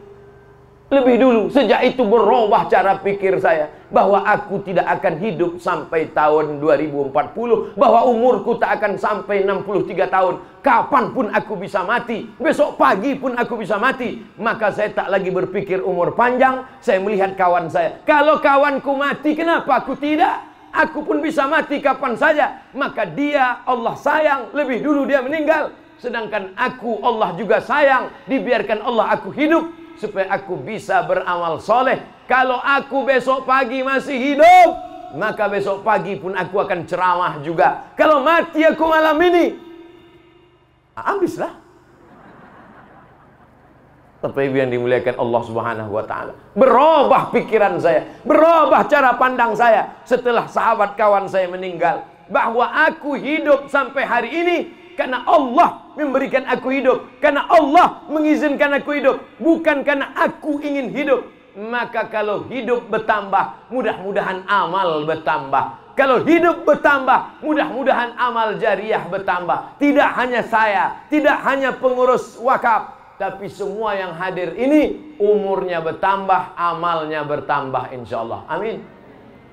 Lebih dulu, sejak itu berubah cara pikir saya, bahwa aku tidak akan hidup sampai tahun 2040, bahwa umurku tak akan sampai 63 tahun. Kapanpun aku bisa mati, besok pagi pun aku bisa mati. Maka saya tak lagi berpikir umur panjang. Saya melihat kawan saya, kalau kawanku mati, kenapa aku tidak? Aku pun bisa mati kapan saja. Maka dia, Allah sayang, lebih dulu dia meninggal. Sedangkan aku, Allah juga sayang, dibiarkan Allah aku hidup supaya aku bisa beramal soleh. Kalau aku besok pagi masih hidup, maka besok pagi pun aku akan ceramah juga. Kalau mati aku malam ini, habislah. Bapak Ibu yang dimuliakan Allah Subhanahu wa taala, berubah pikiran saya, berubah cara pandang saya setelah sahabat kawan saya meninggal, bahwa aku hidup sampai hari ini karena Allah memberikan aku hidup, karena Allah mengizinkan aku hidup, bukan karena aku ingin hidup. Maka kalau hidup bertambah, mudah-mudahan amal bertambah. Kalau hidup bertambah, mudah-mudahan amal jariah bertambah. Tidak hanya saya, tidak hanya pengurus wakaf, tapi semua yang hadir ini umurnya bertambah, amalnya bertambah insyaallah. Amin.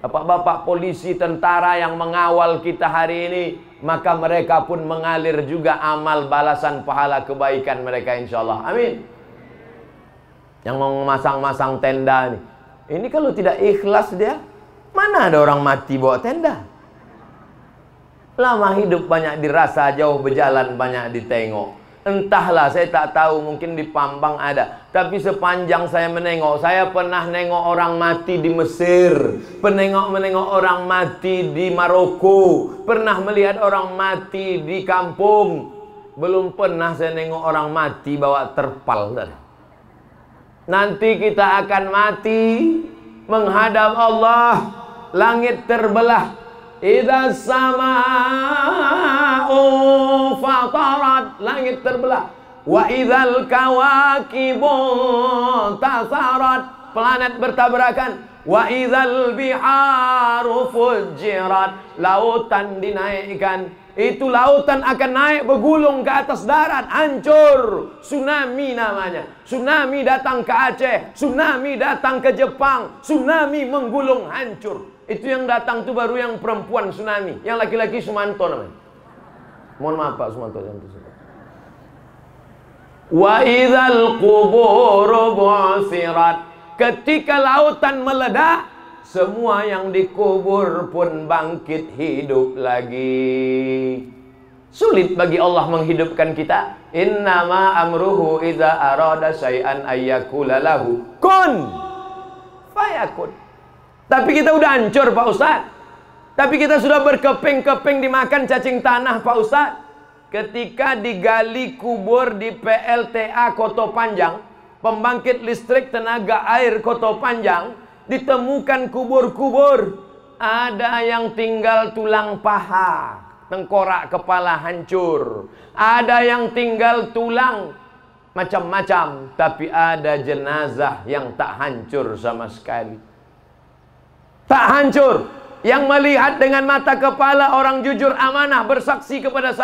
Bapak-bapak polisi, tentara yang mengawal kita hari ini, maka mereka pun mengalir juga amal balasan pahala kebaikan mereka insyaallah. Amin. Yang mau memasang-masang tenda ini kalau tidak ikhlas dia, mana ada orang mati bawa tenda. Lama hidup banyak dirasa, jauh berjalan banyak ditengok. Entahlah, saya tak tahu, mungkin di Pambang ada. Tapi sepanjang saya menengok, saya pernah nengok orang mati di Mesir, menengok orang mati di Maroko, pernah melihat orang mati di kampung. Belum pernah saya nengok orang mati bawa terpal. Nanti kita akan mati menghadap Allah, langit terbelah, Idza sama'u fatarat, langit terbelah. Wa idzal kawakibu tasarat, planet bertabrakan. Wa idzal biharu fujirat, lautan dinaikkan. Itu lautan akan naik bergulung ke atas darat, hancur. Tsunami namanya. Tsunami datang ke Aceh, tsunami datang ke Jepang, tsunami menggulung hancur. Itu yang datang tuh baru yang perempuan tsunami, yang laki-laki Sumanto namanya. Mohon maaf Pak Sumanto. Wa idzal quburu bu'sirat, ketika lautan meledak, semua yang dikubur pun bangkit hidup lagi. Sulit bagi Allah menghidupkan kita. Innama amruhu idza arada syai'an ayyakula lahu kun fayakun. Tapi kita udah hancur Pak Ustaz. Tapi kita sudah berkeping-keping dimakan cacing tanah Pak Ustaz. Ketika digali kubur di PLTA Koto Panjang, pembangkit listrik tenaga air Koto Panjang, ditemukan kubur-kubur, ada yang tinggal tulang paha, tengkorak kepala hancur, ada yang tinggal tulang, macam-macam. Tapi ada jenazah yang tak hancur sama sekali. Tak hancur. Yang melihat dengan mata kepala, orang jujur amanah bersaksi kepada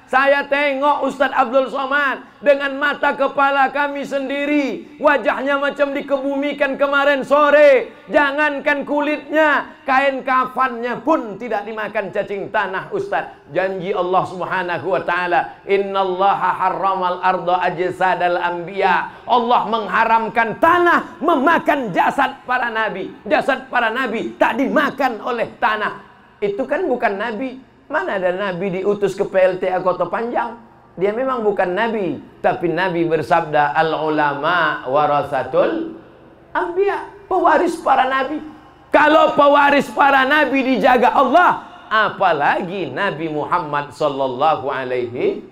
saya tengok Ustadz Abdul Somad dengan mata kepala kami sendiri. Wajahnya macam dikebumikan kemarin sore. Jangankan kulitnya, kain kafannya pun tidak dimakan cacing tanah Ustadz. Janji Allah Subhanahu wa ta'ala, innallaha harramal arda ajsadal anbiya. Allah mengharamkan tanah memakan jasad para nabi. Jasad para nabi tak dimakan oleh tanah. Itu kan bukan nabi. Mana ada nabi diutus ke PLTA Kota Panjang? Dia memang bukan nabi, tapi nabi bersabda, al ulama warasatul anbiya, pewaris para nabi. Kalau pewaris para nabi dijaga Allah, apalagi Nabi Muhammad sallallahu alaihi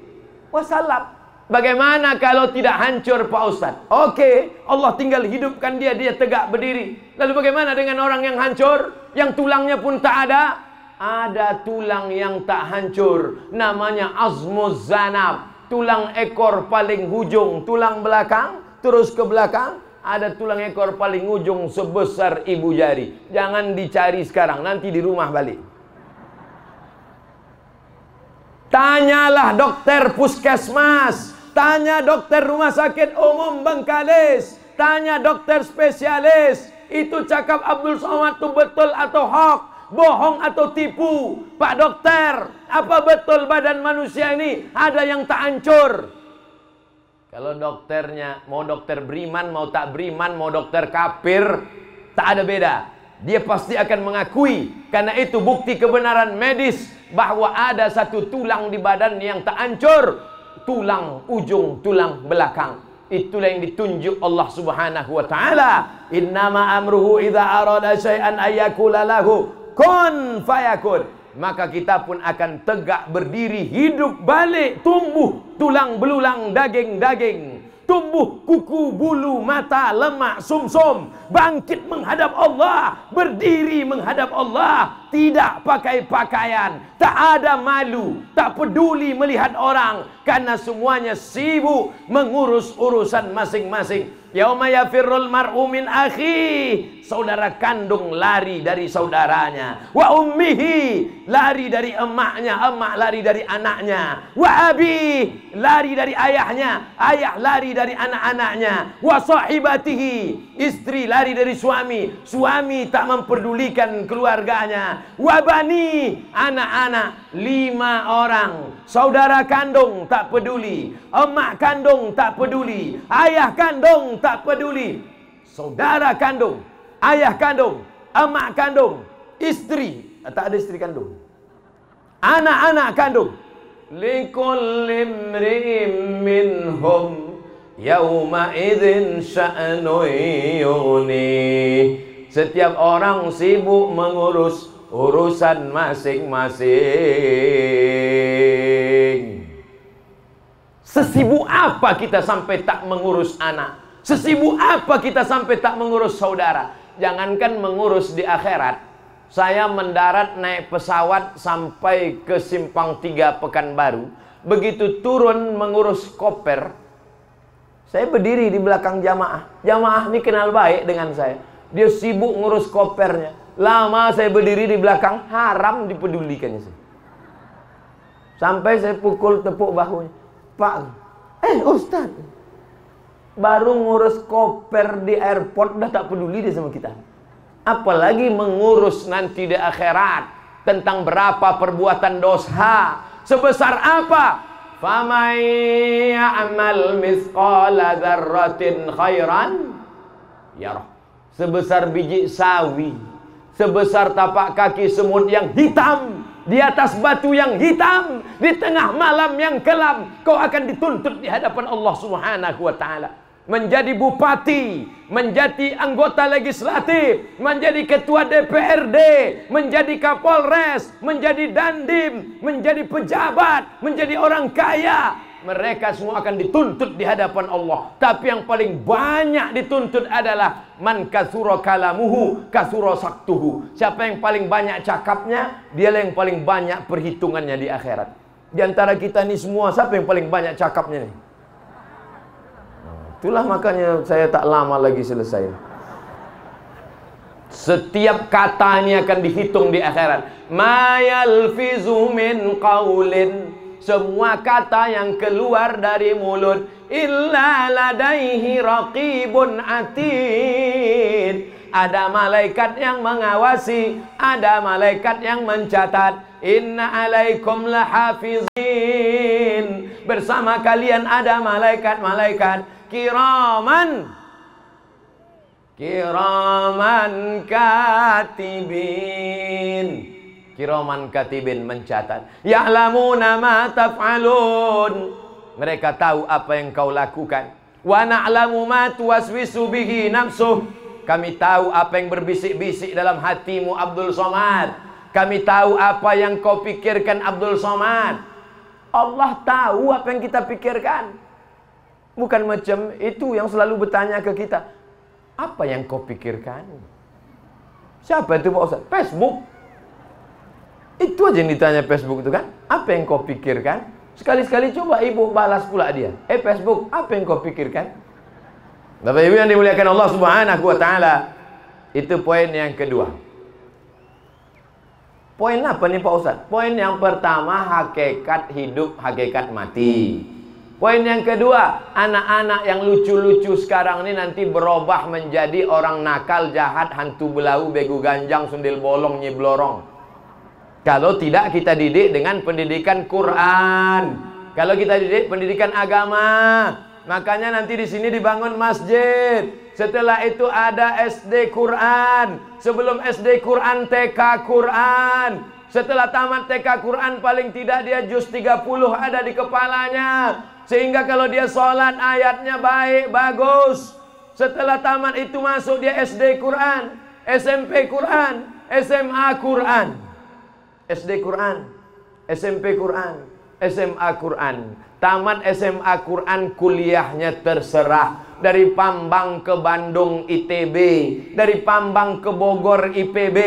wasallam. Bagaimana kalau tidak hancur Pak Ustadz? Oke, Allah tinggal hidupkan dia tegak berdiri. Lalu bagaimana dengan orang yang hancur, yang tulangnya pun tak ada? Ada tulang yang tak hancur, namanya azmuz zanab, tulang ekor paling hujung, tulang belakang, terus ke belakang, ada tulang ekor paling ujung sebesar ibu jari. Jangan dicari sekarang, nanti di rumah balik. Tanyalah dokter puskesmas, tanya dokter rumah sakit umum Bengkalis, tanya dokter spesialis, itu cakap Abdul Somad itu betul atau hoax? Bohong atau tipu? Pak dokter, apa betul badan manusia ini ada yang tak hancur? Kalau dokternya mau dokter beriman, mau tak beriman, mau dokter kafir, tak ada beda. Dia pasti akan mengakui, karena itu bukti kebenaran medis, bahwa ada satu tulang di badan yang tak hancur, tulang ujung, tulang belakang. Itulah yang ditunjuk Allah Subhanahu wa ta'ala. Innama amruhu idza arada syai'an ayyakula lahu kun fayakun. Maka kita pun akan tegak berdiri, hidup balik, tumbuh tulang belulang, daging-daging, tumbuh kuku, bulu, mata, lemak, sumsum, bangkit menghadap Allah, berdiri menghadap Allah, tidak pakai pakaian, tak ada malu, tak peduli melihat orang, karena semuanya sibuk mengurus urusan masing-masing. Yauma yafirrul mar'u min akhi, saudara kandung lari dari saudaranya, wa ummihi, lari dari emaknya, emak lari dari anaknya, wa abi, lari dari ayahnya, ayah lari dari anak-anaknya, wa sahibatihi, istri lari dari suami, suami tak memperdulikan keluarganya, wa bani, anak-anak 5 orang, saudara kandung tak peduli, emak kandung tak peduli, ayah kandung tak peduli, saudara kandung, ayah kandung, emak kandung, istri, tak ada istri kandung, anak-anak kandung. Likulli imri'in minhum yauma idzin sya'nu yughni. Setiap orang sibuk mengurus urusan masing-masing. Sesibuk apa kita sampai tak mengurus anak? Sesibuk apa kita sampai tak mengurus saudara? Jangankan mengurus di akhirat, Saya mendarat naik pesawat sampai ke Simpang 3 Pekanbaru. Begitu turun mengurus koper, saya berdiri di belakang jamaah. Jamaah ini kenal baik dengan saya. Dia sibuk ngurus kopernya. Lama saya berdiri di belakang, haram dipedulikannya saya. Sampai saya pukul tepuk bahunya. Pak, Ustaz, baru ngurus koper di airport udah tak peduli dia sama kita. Apalagi mengurus nanti di akhirat tentang berapa perbuatan dosa, sebesar apa? Faman ya'mal mithqala dzarratin khairan yarah. Sebesar biji sawi, sebesar tapak kaki semut yang hitam, di atas batu yang hitam, di tengah malam yang kelam, kau akan dituntut di hadapan Allah Subhanahu wa ta'ala. Menjadi bupati, menjadi anggota legislatif, menjadi ketua DPRD, menjadi kapolres, menjadi dandim, menjadi pejabat, menjadi orang kaya. Mereka semua akan dituntut di hadapan Allah. Tapi yang paling banyak dituntut adalah man kasura kalamuhu kasura saktuhu. Siapa yang paling banyak cakapnya, dialah yang paling banyak perhitungannya di akhirat. Di antara kita ini semua, siapa yang paling banyak cakapnya nih? Itulah makanya saya tak lama lagi selesai. Setiap kata ini akan dihitung di akhirat. Ma yalfizu min qaulin, semua kata yang keluar dari mulut, illa ladaihi raqibun atid. Ada malaikat yang mengawasi, ada malaikat yang mencatat. Inna alaikum lahafizin. Bersama kalian ada malaikat-malaikat kiraman katibin. Kiraman katibin mencatat. Ya'lamuna ma taf'alun. Mereka tahu apa yang kau lakukan. Wa na'lamu ma tuwaswisu bihi nafsuh. Kami tahu apa yang berbisik-bisik dalam hatimu Abdul Somad. Kami tahu apa yang kau pikirkan Abdul Somad. Allah tahu apa yang kita pikirkan. Bukan macam itu yang selalu bertanya ke kita. Apa yang kau pikirkan? Siapa itu Pak Ustaz? Facebook. Itu aja yang ditanya Facebook itu kan. Apa yang kau pikirkan? Sekali-sekali coba ibu balas pula dia. Facebook, apa yang kau pikirkan? Bapak Ibu yang dimuliakan Allah Subhanahu wa ta'ala. Itu poin yang kedua. Poin apa nih Pak Ustaz? Poin yang pertama, hakikat hidup, hakikat mati. Poin yang kedua, anak-anak yang lucu-lucu sekarang ini nanti berubah menjadi orang nakal, jahat, hantu belau, begu ganjang, sundel bolong, nyiblorong. Kalau tidak kita didik dengan pendidikan Quran. Kalau kita didik pendidikan agama. Makanya nanti di sini dibangun masjid. Setelah itu ada SD Quran. Sebelum SD Quran, TK Quran. Setelah tamat TK Quran, paling tidak dia juz 30 ada di kepalanya. Sehingga kalau dia sholat ayatnya baik, bagus. Setelah tamat itu masuk dia SD Quran, SMP Quran, SMA Quran. SD Quran, SMP Quran, SMA Quran. Tamat SMA Quran, kuliahnya terserah. Dari Pambang ke Bandung ITB, dari Pambang ke Bogor IPB,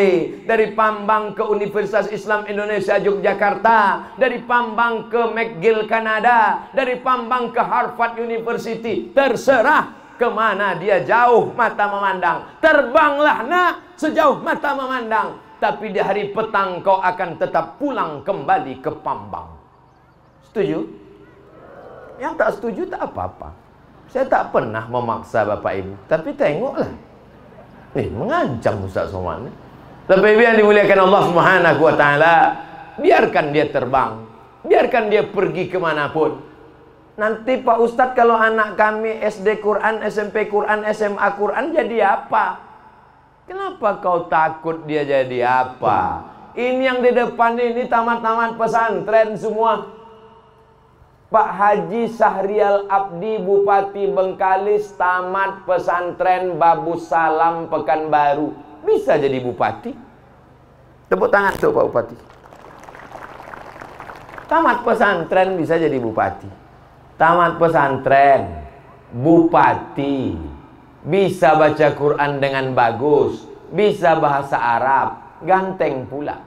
dari Pambang ke Universitas Islam Indonesia Yogyakarta, dari Pambang ke McGill Kanada, dari Pambang ke Harvard University. Terserah kemana dia jauh mata memandang. Terbanglah nak sejauh mata memandang. Tapi di hari petang kau akan tetap pulang kembali ke Pambang. Setuju? Yang tak setuju tak apa-apa. Saya tak pernah memaksa Bapak Ibu. Tapi tengoklah. Mengancam Ustaz Somad. Bapak Ibu yang dimuliakan Allah Subhanahu wa ta'ala. Biarkan dia terbang. Biarkan dia pergi kemanapun. Nanti Pak Ustadz kalau anak kami SD Quran, SMP Quran, SMA Quran jadi apa? Kenapa kau takut dia jadi apa? Ini yang di depan ini tamat-tamat pesantren semua. Pak Haji Sahrial Abdi, Bupati Bengkalis, tamat pesantren Babus Salam Pekanbaru. Bisa jadi bupati. Tepuk tangan tuh Pak Bupati. Tamat pesantren bisa jadi bupati. Tamat pesantren, bupati. Bisa baca Quran dengan bagus. Bisa bahasa Arab. ganteng pula.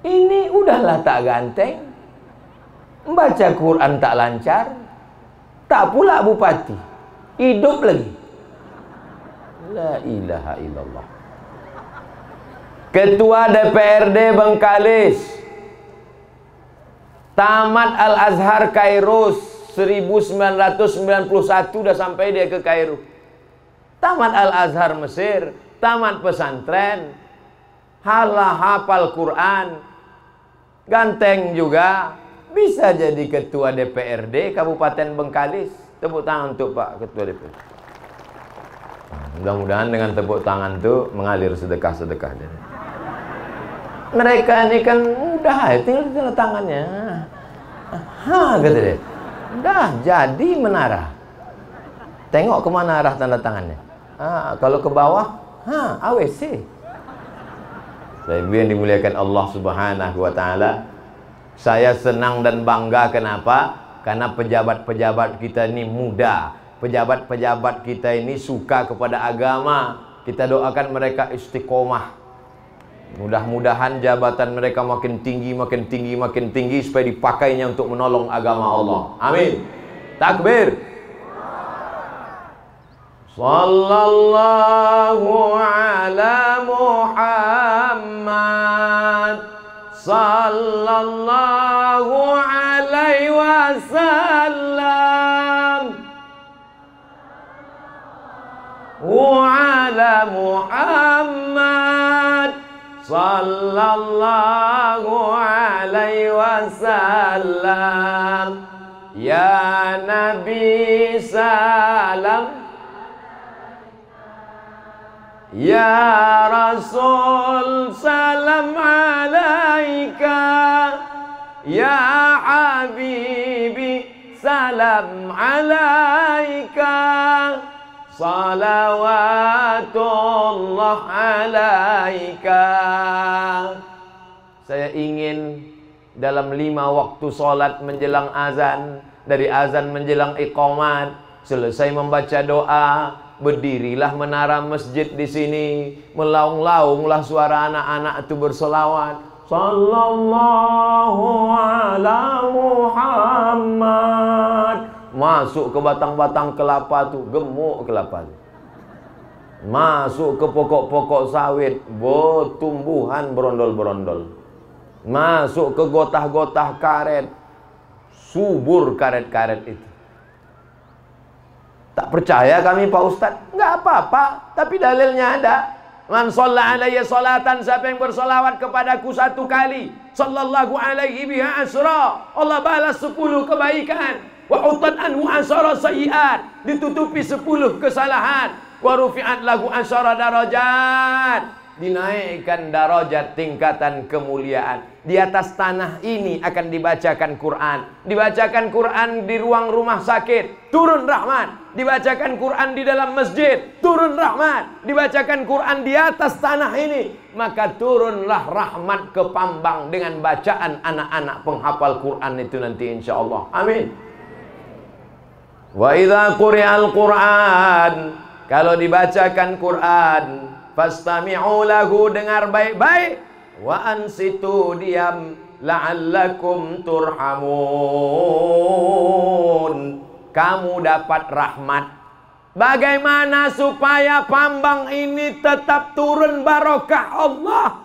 Ini udahlah tak ganteng, baca Quran tak lancar, tak pula bupati, hidup lagi. La ilaha illallah. Ketua DPRD Bengkalis, tamat Al-Azhar Kairo 1991 udah sampai dia ke Kairo. Tamat Al-Azhar Mesir, tamat pesantren, hafal Quran, ganteng juga, bisa jadi ketua DPRD Kabupaten Bengkalis. Tepuk tangan untuk Pak Ketua DPRD. Mudah-mudahan dengan tepuk tangan itu mengalir sedekah-sedekah. Mereka ini kan mudah, tinggal tanda tangannya. Kata dia, udah jadi menara. Tengok kemana arah tanda tangannya. Kalau ke bawah, AWC. Ibu yang dimuliakan Allah Subhanahu wa Ta'ala, saya senang dan bangga. Kenapa? Karena pejabat-pejabat kita ini muda. Pejabat-pejabat kita ini suka kepada agama. Kita doakan mereka istiqomah. Mudah-mudahan jabatan mereka makin tinggi, makin tinggi, makin tinggi, supaya dipakainya untuk menolong agama Allah. Amin. Takbir. Sallallahu ala Muhammad, sallallahu alaihi wasallam, wa ala Muhammad, sallallahu alaihi wasallam. Ya Nabi salam, ya Rasul salam alaika, ya Habibi salam alaika, salawatullah alaika. Saya ingin dalam 5 waktu sholat menjelang azan, dari azan menjelang iqamat, selesai membaca doa, berdirilah menara masjid di sini, melaung-launglah suara anak-anak itu bersolawat. Sallallahu ala Muhammad. Masuk ke batang-batang kelapa tuh, gemuk kelapa tuh. Masuk ke pokok-pokok sawit, tumbuhan berondol-berondol. Masuk ke gotah-gotah karet, subur karet-karet itu. Tak percaya kami Pak Ustadz? Enggak apa-apa, tapi dalilnya ada. Man shalla alayya salatan, siapa yang bersolawat kepadaku 1 kali, sallallahu alaihi biha asra, Allah balas 10 kebaikan. Wa utat anhu asara sayyiat, ditutupi 10 kesalahan. Wa rufi'at lahu asara darajat, dinaikkan darajat tingkatan kemuliaan. Di atas tanah ini akan dibacakan Quran. Dibacakan Quran di ruang rumah sakit, turun rahmat. Dibacakan Quran di dalam masjid, turun rahmat. Dibacakan Quran di atas tanah ini, maka turunlah rahmat ke Pambang dengan bacaan anak-anak penghafal Quran itu nanti insyaallah. Amin. Wa idza quri'al Quran, kalau dibacakan Quran, fastami'u lahu, dengar baik-baik. Wa ansitu, diam, la'allakum turhamun, kamu dapat rahmat. Bagaimana supaya Pambang ini tetap turun barokah Allah?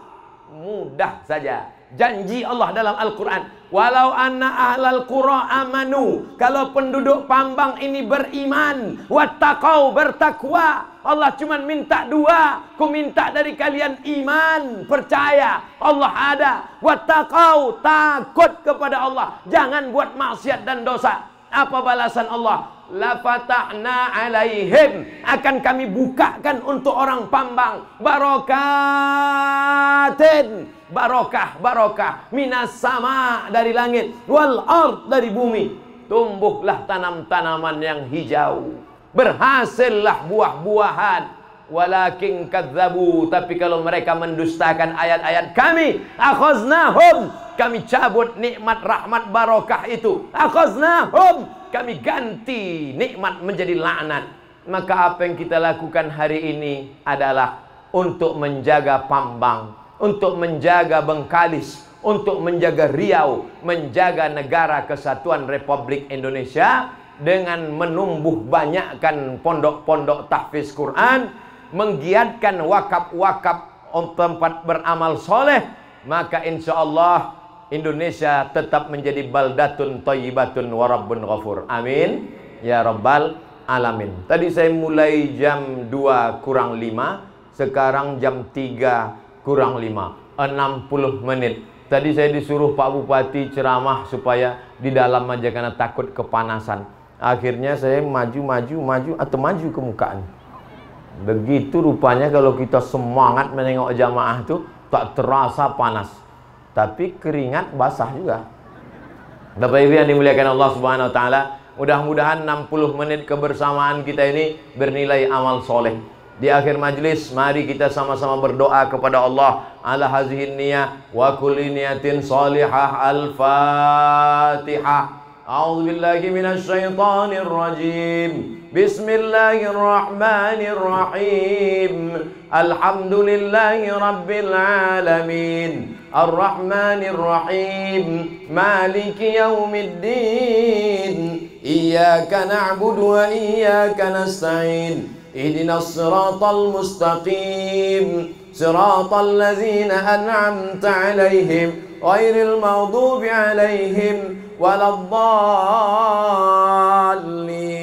Mudah saja. Janji Allah dalam Al-Quran, walau anna ahlal qura amanu, kalau penduduk Pambang ini beriman, wattaqau, bertakwa, Allah cuma minta 2, ku minta dari kalian iman, percaya Allah ada, wattaqau, takut kepada Allah, jangan buat maksiat dan dosa. Apa balasan Allah? La fatahna alaihim, akan kami bukakan untuk orang Pambang barokatin, barokah minas sama, dari langit, wal ard, dari bumi. Tumbuhlah tanam-tanaman yang hijau, berhasillah buah-buahan. Walakin kadzabu, tapi kalau mereka mendustakan ayat-ayat kami, akhaznahum, kami cabut nikmat rahmat barokah itu. Akhaznahum, kami ganti nikmat menjadi laknat. Maka apa yang kita lakukan hari ini adalah untuk menjaga Pambang, untuk menjaga Bengkalis, untuk menjaga Riau, menjaga negara kesatuan Republik Indonesia dengan menumbuh banyakkan pondok-pondok tahfiz Quran, menggiatkan wakaf-wakaf tempat beramal soleh, maka insya Allah Indonesia tetap menjadi baldatun thayyibatun wa rabbun ghafur. Amin ya rabbal alamin. Tadi saya mulai jam 2 kurang 5, sekarang jam 3 kurang 5, 60 menit. Tadi saya disuruh Pak Bupati ceramah supaya di dalam aja karena takut kepanasan. Akhirnya saya maju atau maju ke mukaan. Begitu rupanya kalau kita semangat menengok jamaah tuh tak terasa panas, tapi keringat basah juga. Bapak Ibu yang dimuliakan Allah Subhanahu wa taala, mudah-mudahan 60 menit kebersamaan kita ini bernilai amal soleh. Di akhir majlis, mari kita sama-sama berdoa kepada Allah ala hazihin niyah wa kulli niyatin salihah. Al-Fatihah. A'udzu billahi minasy syaithanir rajim. Bismillahirrahmanirrahim. Alhamdulillahi rabbil alamin. Ar-Rahmanir Rahim. Maliki yaumiddin. Iyyaka na'budu wa iyyaka nasta'in. Ihdinas siratal mustaqim. Siratal ladzina an'amta 'alaihim ghairil maghdubi 'alaihim waladdallin.